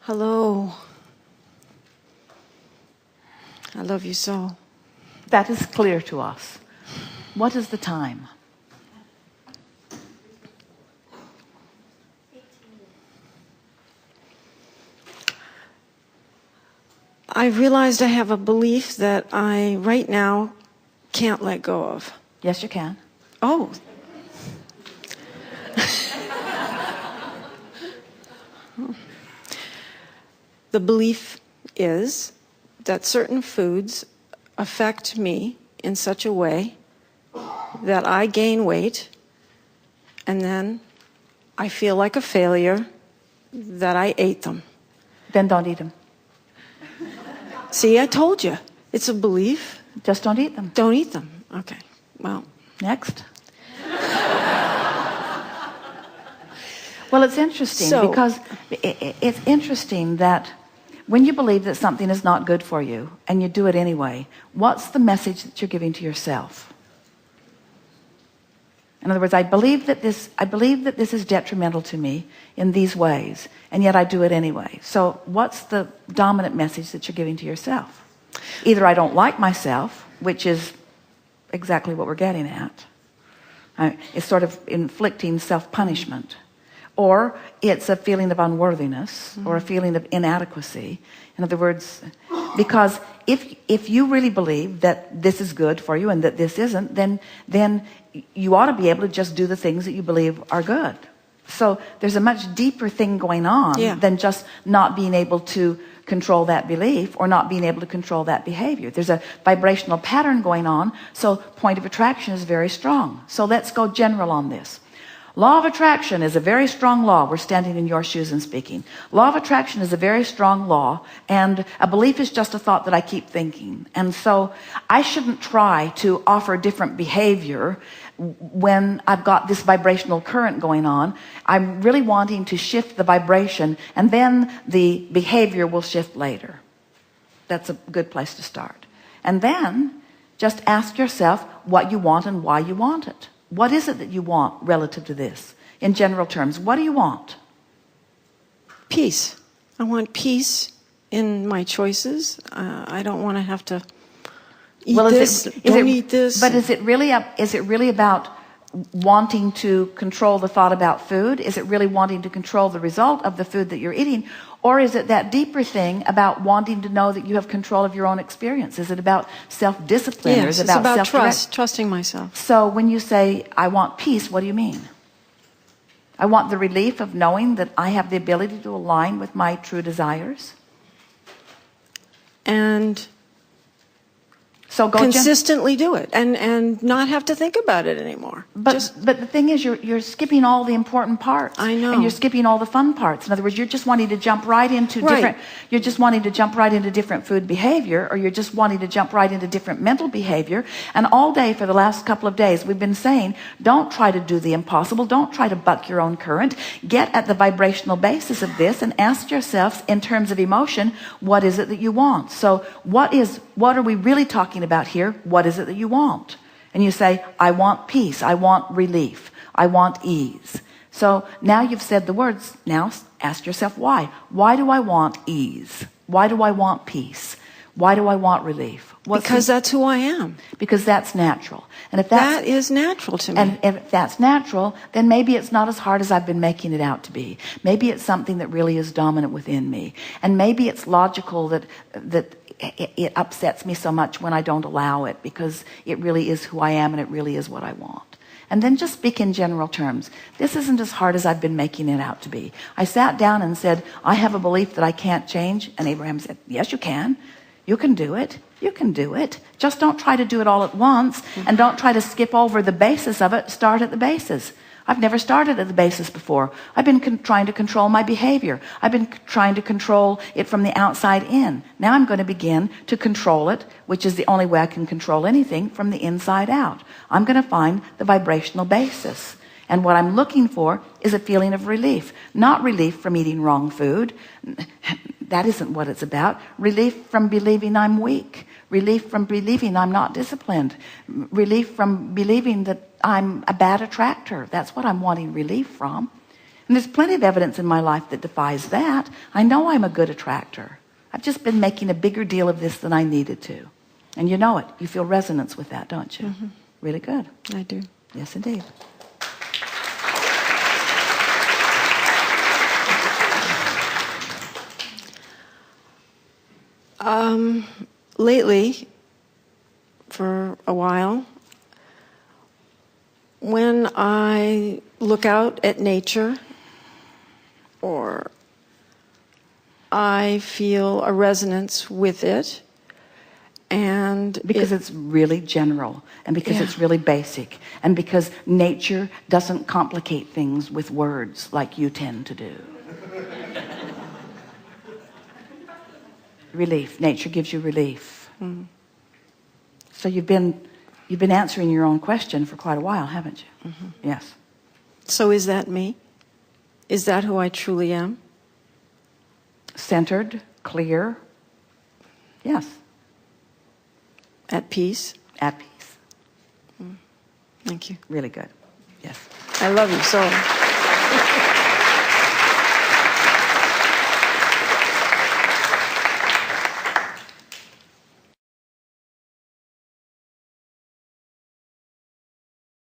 Hello. I love you so. That is clear to us. What is the time? I realized I have a belief that I, right now, can't let go of. Yes, you can. Oh. The belief is that certain foods affect me in such a way that I gain weight and then I feel like a failure that I ate them. Then don't eat them. See, I told you. It's a belief. Just don't eat them. Don't eat them. Okay. Well. Next. Well, it's interesting because it's interesting that when you believe that something is not good for you and you do it anyway, what's the message that you're giving to yourself? In other words, I believe that this is detrimental to me in these ways, and yet I do it anyway. So what's the dominant message that you're giving to yourself? Either I don't like myself, which is exactly what we're getting at. It's sort of inflicting self-punishment. Or it's a feeling of unworthiness or a feeling of inadequacy. In other words, because if you really believe that this is good for you and that this isn't, then you ought to be able to just do the things that you believe are good. So there's a much deeper thing going on than just not being able to control that belief or not being able to control that behavior. There's a vibrational pattern going on, so point of attraction is very strong. So let's go general on this. Law of attraction is a very strong law. We're standing in your shoes and speaking. Law of attraction is a very strong law, and a belief is just a thought that I keep thinking. And so I shouldn't try to offer different behavior when I've got this vibrational current going on. I'm really wanting to shift the vibration, and then the behavior will shift later. That's a good place to start. And then just ask yourself what you want and why you want it. What is it that you want relative to this? In general terms, what do you want? Peace. I want peace in my choices. I don't want to have to eat this, eat this. But is it really about wanting to control the thought about food? Is it really wanting to control the result of the food that you're eating? Or is it that deeper thing about wanting to know that you have control of your own experience? Is it about self-discipline? Yes, or is it about trusting myself. So when you say, I want peace, what do you mean? I want the relief of knowing that I have the ability to align with my true desires. And so go consistently do it and not have to think about it anymore. But the thing is, you're skipping all the important parts. I know. And you're skipping all the fun parts. In other words, you're just wanting to jump right into different food behavior, or you're just wanting to jump right into different mental behavior. And all day for the last couple of days we've been saying, don't try to do the impossible. Don't try to buck your own current. Get at the vibrational basis of this and ask yourselves in terms of emotion, what is it that you want? So what are we really talking about here? What is it that you want? And you say, I want peace, I want relief, I want ease. So now you've said the words. Now ask yourself why. Why do I want ease? Why do I want peace? Why do I want relief? Because that's who I am. Because that's natural. And if that is natural to me. And if that's natural, then maybe it's not as hard as I've been making it out to be. Maybe it's something that really is dominant within me. And maybe it's logical that it upsets me so much when I don't allow it, because it really is who I am and it really is what I want. And then just speak in general terms. This isn't as hard as I've been making it out to be. I sat down and said, I have a belief that I can't change. And Abraham said, yes, you can. You can do it. You can do it. Just don't try to do it all at once, and don't try to skip over the basis of it. Start at the basis. I've never started at the basis before. I've been trying to control my behavior. I've been trying to control it from the outside in. Now I'm going to begin to control it, which is the only way I can control anything, from the inside out. I'm going to find the vibrational basis. And what I'm looking for is a feeling of relief. Not relief from eating wrong food. That isn't what it's about. Relief from believing I'm weak. Relief from believing I'm not disciplined. Relief from believing that I'm a bad attractor. That's what I'm wanting relief from. And there's plenty of evidence in my life that defies that. I know I'm a good attractor. I've just been making a bigger deal of this than I needed to. And you know it. You feel resonance with that, don't you? Mm-hmm. Really good. I do. Yes, indeed. Lately, for a while, when I look out at nature, or I feel a resonance with it, and because it's really general, and because it's really basic, and because nature doesn't complicate things with words like you tend to do. Relief. Nature gives you relief. Mm. So you've been answering your own question for quite a while, haven't you? Mm-hmm. Yes. So is that me? Is that who I truly am? Centered, clear. Yes. At peace? At peace. Mm. Thank you. Really good. Yes. I love you so.